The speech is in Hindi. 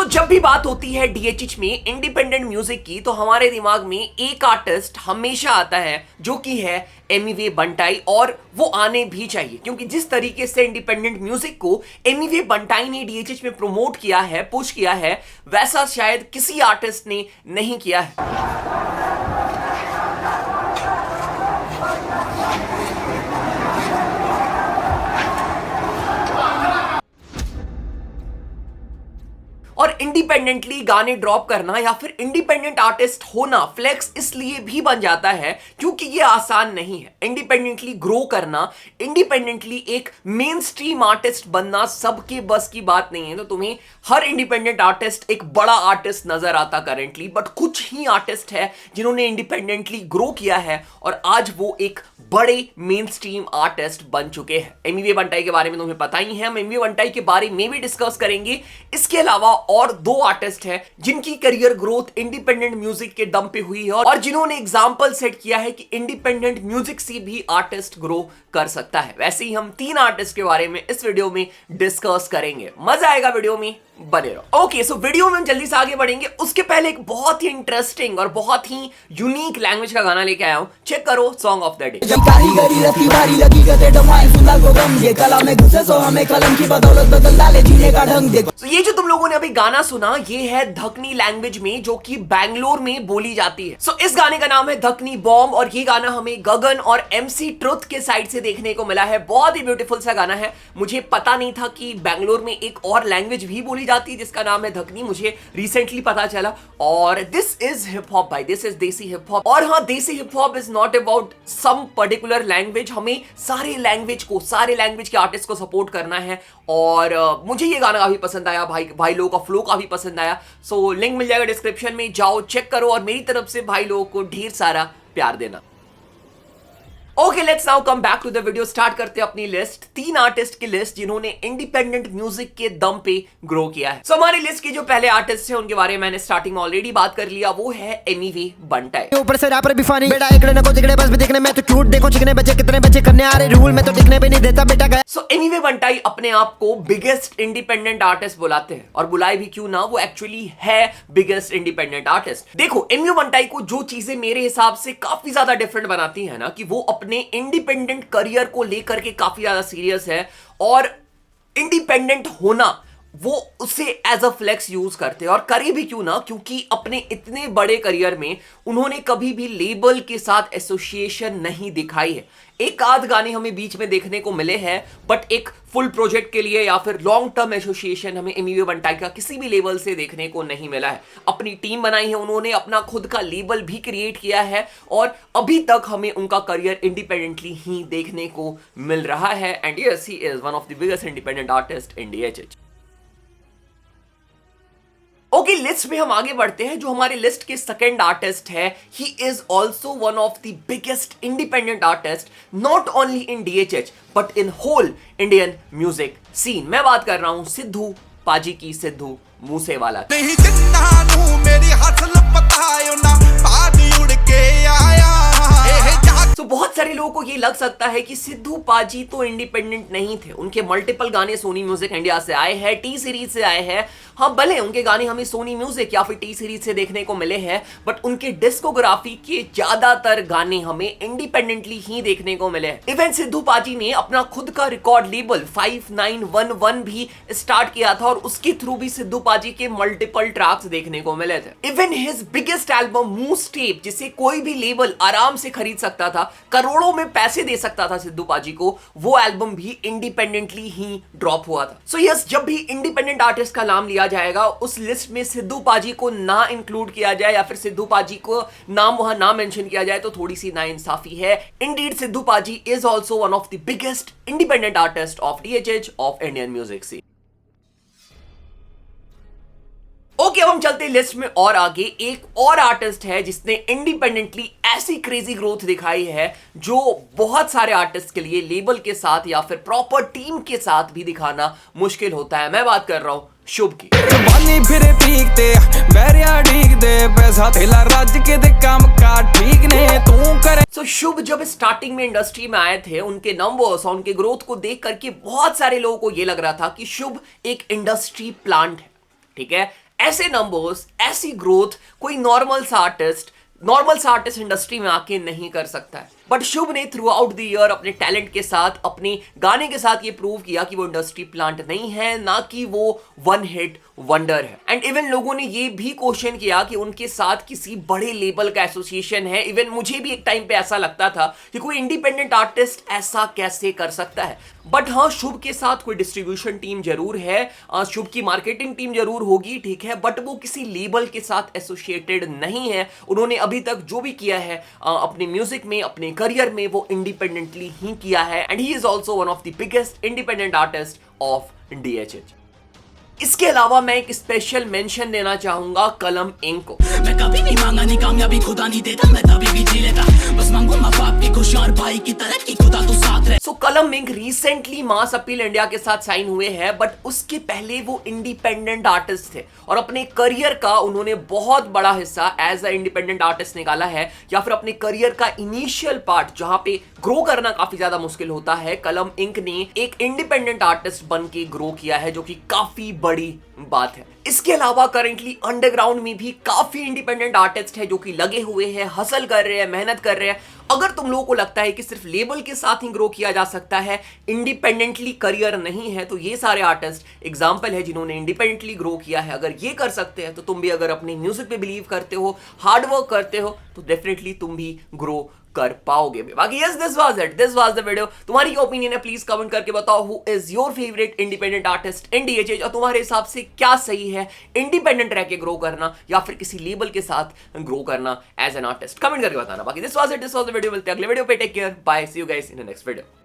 जब भी बात होती है डीएचएच में इंडिपेंडेंट म्यूजिक की तो हमारे दिमाग में एक आर्टिस्ट हमेशा आता है जो कि है एमिवे बंटाई, और वो आने भी चाहिए क्योंकि जिस तरीके से इंडिपेंडेंट म्यूजिक को एमिवे बंटाई ने डीएचएच में प्रमोट किया है, पुश किया है, वैसा शायद किसी आर्टिस्ट ने नहीं किया है। और इंडिपेंडेंटली गाने ड्रॉप करना या फिर इंडिपेंडेंट आर्टिस्ट होना फ्लेक्स इसलिए भी बन जाता है क्योंकि ये आसान नहीं है। इंडिपेंडेंटली ग्रो करना, इंडिपेंडेंटली एक मेन स्ट्रीम आर्टिस्ट बनना सबके बस की बात नहीं है। तो तुम्हें हर इंडिपेंडेंट आर्टिस्ट एक बड़ा आर्टिस्ट नजर आता करेंटली, बट कुछ ही आर्टिस्ट है जिन्होंने इंडिपेंडेंटली ग्रो किया है और आज वो एक बड़े मेन स्ट्रीम आर्टिस्ट बन चुके हैं। एमिवे बंटाई के बारे में तुम्हें पता ही है, हम एमिवे बंटाई के बारे में भी डिस्कस करेंगे। इसके अलावा और दो आर्टिस्ट हैं जिनकी करियर ग्रोथ इंडिपेंडेंट म्यूजिक के दम पे हुई है और जिन्होंने एग्जांपल सेट किया है कि इंडिपेंडेंट म्यूजिक से भी आर्टिस्ट ग्रो कर सकता है। वैसे ही हम तीन आर्टिस्ट के बारे में इस वीडियो में डिस्कस करेंगे। मजा आएगा वीडियो में, बने रहो। ओके, सो वीडियो में हम जल्दी से आगे बढ़ेंगे। उसके पहले एक बहुत ही इंटरेस्टिंग और बहुत ही यूनिक लैंग्वेज का गाना लेके आया हूं। चेक करो सॉन्ग ऑफ द डे। ये जो तुम लोगों ने अभी गाना सुना, ये है धकनी लैंग्वेज में जो कि बैंगलोर में बोली जाती है। सो इस गाने का नाम है धकनी बॉम्ब और ये गाना हमें गगन और एमसी ट्रुथ के साइड से देखने को मिला है। बहुत ही ब्यूटीफुल सा गाना है। मुझे पता नहीं था कि बैंगलोर में एक और लैंग्वेज भी बोली जाती है जिसका नाम है धकनी, मुझे रिसेंटली पता चला। और दिस इज हिप हॉप भाई, this is desi hip hop. और हाँ, desi hip hop is not about some particular language, हमें सारे लैंग्वेज के आर्टिस्ट को सपोर्ट करना है। और मुझे ये गाना काफी पसंद आया भाई लोगों का फ्लो काफी पसंद आया। सो लिंक मिल जाएगा डिस्क्रिप्शन में, जाओ चेक करो और मेरी तरफ से भाई लोगों को ढेर सारा प्यार देना। Okay, let's now come back to the video. Start करते हैं अपनी लिस्ट, तीन आर्टिस्ट की लिस्ट जिन्होंने इंडिपेंडेंट म्यूजिक के दम पे ग्रो किया है। सो हमारी लिस्ट के जो पहले आर्टिस्ट है उनके बारे में मैंने स्टार्टिंग में ऑलरेडी बात कर लिया, वो है एमिवे बंटाई। ऊपर से रैपर भी फनी, बेटा एकड़े न को जिगड़े बस भी देखने में तो क्यूट, देखो चिकने बच्चे कितने बच्चे करने आ रहे रूल में तो टिकने पे नहीं देता बेटा गया। सो एमिवे बंटाई अपने आप को बिगेस्ट इंडिपेंडेंट आर्टिस्ट बुलाते हैं और बुलाए भी क्यों ना, वो एक्चुअली है बिगेस्ट इंडिपेंडेंट आर्टिस्ट। देखो, एमिवे बंटाई को जो चीजें मेरे हिसाब से काफी ज्यादा डिफरेंट बनाती है ना, कि वो अपने इंडिपेंडेंट करियर को लेकर के काफी ज्यादा सीरियस है और इंडिपेंडेंट होना वो उसे एज अ फ्लेक्स यूज करते हैं। और करे भी क्यों ना, क्योंकि अपने इतने बड़े करियर में उन्होंने कभी भी लेबल के साथ एसोसिएशन नहीं दिखाई है। एक आध गाने हमें बीच में देखने को मिले हैं, बट एक फुल प्रोजेक्ट के लिए या फिर लॉन्ग टर्म एसोसिएशन हमें एमिवे बंटाई का किसी भी लेवल से देखने को नहीं मिला है। अपनी टीम बनाई है उन्होंने, अपना खुद का लेबल भी क्रिएट किया है और अभी तक हमें उनका करियर इंडिपेंडेंटली ही देखने को मिल रहा है। And yes, he is one of the biggest independent artist in DHH. Okay, list में हम आगे बढ़ते हैं। जो हमारी लिस्ट के सेकंड आर्टिस्ट है, he is also one of the biggest independent artist, not only in DHH but in whole Indian music scene. मैं बात कर रहा हूं सिद्धू पाजी की, सिद्धू मूसेवाला। तो बहुत सारे लोगों को ये लग सकता है कि सिद्धू पाजी तो इंडिपेंडेंट नहीं थे, उनके मल्टीपल गाने सोनी म्यूजिक इंडिया से आए हैं, टी सीरीज से आए हैं। हाँ, भले उनके गाने हमें सोनी म्यूजिक या फिर टी सीरीज से देखने को मिले हैं, बट उनके डिस्कोग्राफी के ज्यादातर गाने हमें इंडिपेंडेंटली ही देखने को मिले हैं। इवन सिद्धू पाजी ने अपना खुद का रिकॉर्ड लेबल 5911 भी स्टार्ट किया था और उसके थ्रू भी सिद्धू पाजी के मल्टीपल ट्रैक्स देखने को मिले थे। इवन हिज बिगेस्ट एल्बम मूस टेप, जिसे कोई भी लेबल आराम से खरीद सकता था, करोड़ों में पैसे दे सकता था सिद्धू पाजी को, वो एल्बम भी इंडिपेंडेंटली ही ड्रॉप हुआ था। सो यस, जब भी इंडिपेंडेंट आर्टिस्ट का नाम लिया जाएगा उस लिस्ट में सिद्धू पाजी को ना इंक्लूड किया जाए या फिर सिद्धू पाजी को नाम वहां ना मेंशन किया जाए तो थोड़ी सी नाइंसाफी है। Indeed Sidhu paaji is also one of the biggest independent artist of DHH, of Indian music scene. Okay, अब हम चलते हैं लिस्ट में और आगे। एक और आर्टिस्ट है जिसने इंडिपेंडेंटली ऐसी क्रेजी ग्रोथ दिखाई है जो बहुत सारे आर्टिस्ट के लिए लेबल के साथ या फिर प्रॉपर टीम के साथ भी दिखाना मुश्किल होता है। मैं बात कर रहा हूं शुभ की। फिरे पीकते बैरिया ठीक दे पैसा थेला राज के दे काम का ठीक ने तू करे। सो शुभ जब स्टार्टिंग में इंडस्ट्री में आए थे, उनके नंबर्स और उनके ग्रोथ को देख करके बहुत सारे लोगों को यह लग रहा था कि शुभ एक इंडस्ट्री प्लांट है। ठीक है, ऐसे नंबर्स, ऐसी ग्रोथ कोई नॉर्मल सा आर्टिस्ट इंडस्ट्री में आके नहीं कर सकता है। बट शुभ ने थ्रू आउट द ईयर अपने टैलेंट के साथ, अपने गाने के साथ ये प्रूव किया कि वो इंडस्ट्री प्लांट नहीं है, ना कि वो वन हिट वंडर है। एंड इवन लोगों ने ये भी क्वेश्चन किया कि उनके साथ किसी बड़े लेबल का एसोसिएशन है। इवन मुझे भी एक टाइम पे ऐसा लगता था कि कोई इंडिपेंडेंट आर्टिस्ट ऐसा कैसे कर सकता है। बट हाँ, शुभ के साथ कोई डिस्ट्रीब्यूशन टीम जरूर है, शुभ की मार्केटिंग टीम जरूर होगी, ठीक है, बट वो किसी लेबल के साथ एसोसिएटेड नहीं है। उन्होंने अभी तक जो भी किया है अपने म्यूजिक में, अपने करियर में, वो इंडिपेंडेंटली ही किया है। And he is also one of the biggest independent artist of DHH। इसके अलावा मैं एक स्पेशल मेंशन देना चाहूंगा कलम इंक को। मैं कभी नहीं मांगा, नहीं कामयाबी खुदा नहीं देता, मैं तभी भी जी लेता, बस मांगू माँ बाप की खुशियां और भाई की तरक्की, खुदा तो साथ रहे। So Kalam ink recently mass appeal India के साथ साइन हुए हैं, बट उसके पहले वो इंडिपेंडेंट आर्टिस्ट थे और अपने करियर का उन्होंने बहुत बड़ा हिस्सा एज अ इंडिपेंडेंट आर्टिस्ट निकाला है, या फिर अपने करियर का इनिशियल पार्ट जहां पे ग्रो करना काफी ज्यादा मुश्किल होता है, कलम इंक ने एक इंडिपेंडेंट आर्टिस्ट बन के ग्रो किया है, जो कि काफी बड़ी बात है। इसके अलावा करेंटली अंडरग्राउंड में भी काफी इंडिपेंडेंट आर्टिस्ट है जो कि लगे हुए हैं, हसल कर रहे हैं, मेहनत कर रहे हैं। अगर तुम लोगों को लगता है कि सिर्फ लेबल के साथ ही ग्रो किया जा सकता है, इंडिपेंडेंटली करियर नहीं है, तो ये सारे आर्टिस्ट एग्जांपल है जिन्होंने इंडिपेंडेंटली ग्रो किया है। अगर ये कर सकते हैं तो तुम भी, अगर अपने म्यूजिक पे बिलीव करते हो, हार्ड वर्क करते हो, तो डेफिनेटली तुम भी ग्रो कर पाओगे। बाकी yes, this was the video. तुम्हारी क्या ओपिनियन है, प्लीज कमेंट करके बताओ। Who is your favourite independent artist in DHH, और तुम्हारे हिसाब से क्या सही है, इंडिपेंडेंट रह के ग्रो करना या फिर किसी लेबल के साथ ग्रो करना एज एन आर्टिस्ट? कमेंट करके बताना। बाकी दिस वाज द वीडियो। मिलते हैं अगले वीडियो पे। Take care, bye, see you guys in the next video.